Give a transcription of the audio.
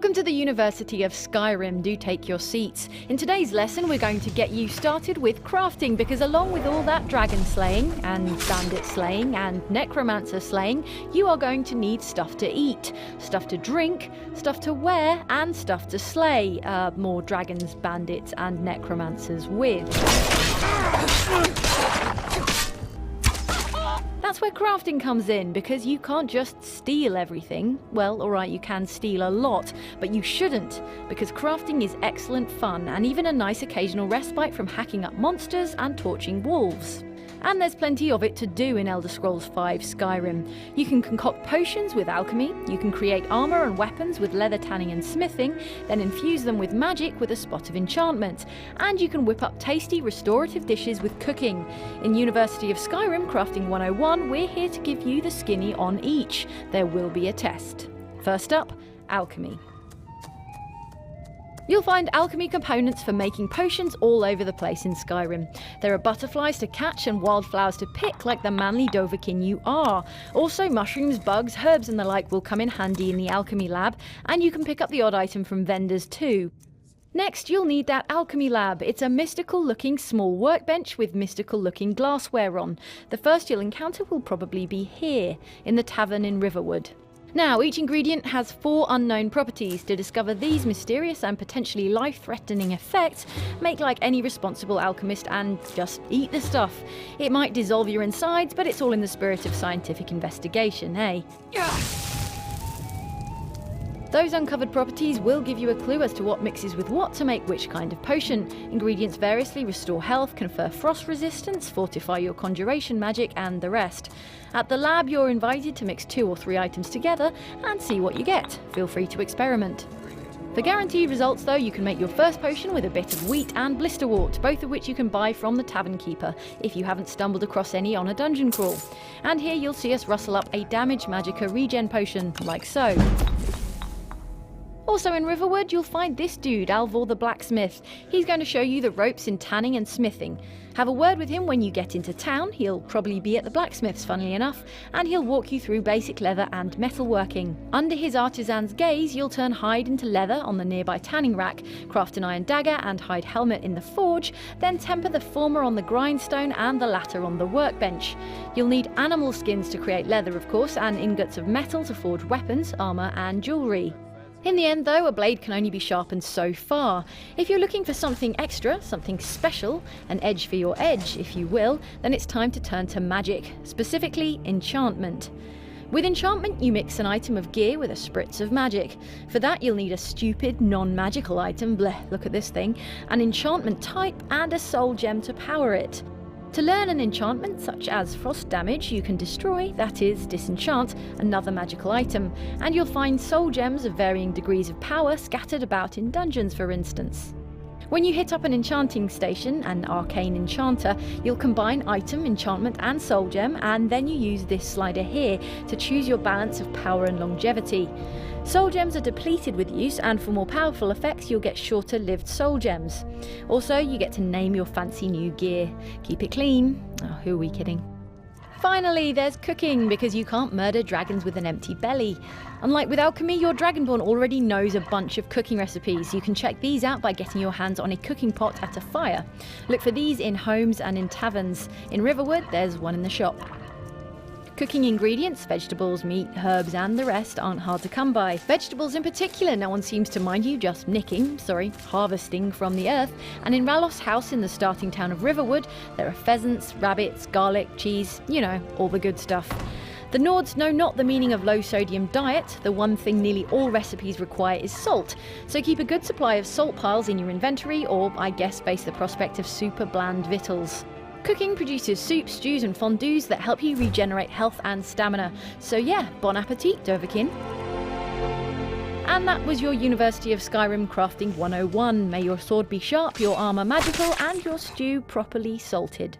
Welcome to the University of Skyrim. Do take your seats. In today's lesson, we're going to get you started with crafting, because along with all that dragon slaying and bandit slaying and necromancer slaying, you are going to need stuff to eat, stuff to drink, stuff to wear, and stuff to slay more dragons, bandits, and necromancers with. That's where crafting comes in, because you can't just steal everything. Well, alright, you can steal a lot, but you shouldn't, because crafting is excellent fun and even a nice occasional respite from hacking up monsters and torching wolves. And there's plenty of it to do in Elder Scrolls V Skyrim. You can concoct potions with alchemy, you can create armour and weapons with leather tanning and smithing, then infuse them with magic with a spot of enchantment, and you can whip up tasty restorative dishes with cooking. In University of Skyrim Crafting 101, we're here to give you the skinny on each. There will be a test. First up, alchemy. You'll find alchemy components for making potions all over the place in Skyrim. There are butterflies to catch and wildflowers to pick like the manly Dovahkiin you are. Also mushrooms, bugs, herbs and the like will come in handy in the Alchemy Lab, and you can pick up the odd item from vendors too. Next, you'll need that Alchemy Lab. It's a mystical looking small workbench with mystical looking glassware on. The first you'll encounter will probably be here, in the tavern in Riverwood. Now, each ingredient has 4 unknown properties. To discover these mysterious and potentially life-threatening effects, make like any responsible alchemist and just eat the stuff. It might dissolve your insides, but it's all in the spirit of scientific investigation, eh? Those uncovered properties will give you a clue as to what mixes with what to make which kind of potion. Ingredients variously restore health, confer frost resistance, fortify your conjuration magic, and the rest. At the lab, you're invited to mix 2 or 3 items together and see what you get. Feel free to experiment. For guaranteed results though, you can make your first potion with a bit of wheat and blisterwort, both of which you can buy from the tavern keeper, if you haven't stumbled across any on a dungeon crawl. And here you'll see us rustle up a damage magicka regen potion, like so. Also in Riverwood, you'll find this dude, Alvor the blacksmith. He's going to show you the ropes in tanning and smithing. Have a word with him when you get into town. He'll probably be at the blacksmith's, funnily enough, and he'll walk you through basic leather and metalworking. Under his artisan's gaze, you'll turn hide into leather on the nearby tanning rack, craft an iron dagger and hide helmet in the forge, then temper the former on the grindstone and the latter on the workbench. You'll need animal skins to create leather, of course, and ingots of metal to forge weapons, armour and jewellery. In the end though, a blade can only be sharpened so far. If you're looking for something extra, something special, an edge for your edge, if you will, then it's time to turn to magic, specifically enchantment. With enchantment, you mix an item of gear with a spritz of magic. For that, you'll need a stupid, non-magical item, bleh, look at this thing, an enchantment type, and a soul gem to power it. To learn an enchantment such as frost damage, you can destroy, that is, disenchant, another magical item, and you'll find soul gems of varying degrees of power scattered about in dungeons, for instance. When you hit up an enchanting station, an arcane enchanter, you'll combine item, enchantment and soul gem, and then you use this slider here to choose your balance of power and longevity. Soul gems are depleted with use, and for more powerful effects you'll get shorter lived soul gems. Also, you get to name your fancy new gear. Keep it clean. Oh, who are we kidding? Finally, there's cooking, because you can't murder dragons with an empty belly. Unlike with alchemy, your dragonborn already knows a bunch of cooking recipes. You can check these out by getting your hands on a cooking pot at a fire. Look for these in homes and in taverns. In Riverwood, there's one in the shop. Cooking ingredients, vegetables, meat, herbs and the rest aren't hard to come by. Vegetables in particular, no one seems to mind you just harvesting from the earth. And in Ralof's house in the starting town of Riverwood, there are pheasants, rabbits, garlic, cheese, you know, all the good stuff. The Nords know not the meaning of low sodium diet. The one thing nearly all recipes require is salt. So keep a good supply of salt piles in your inventory, or I guess face the prospect of super bland victuals. Cooking produces soups, stews and fondues that help you regenerate health and stamina. So yeah, bon appetit, Dovahkiin. And that was your University of Skyrim Crafting 101. May your sword be sharp, your armour magical and your stew properly salted.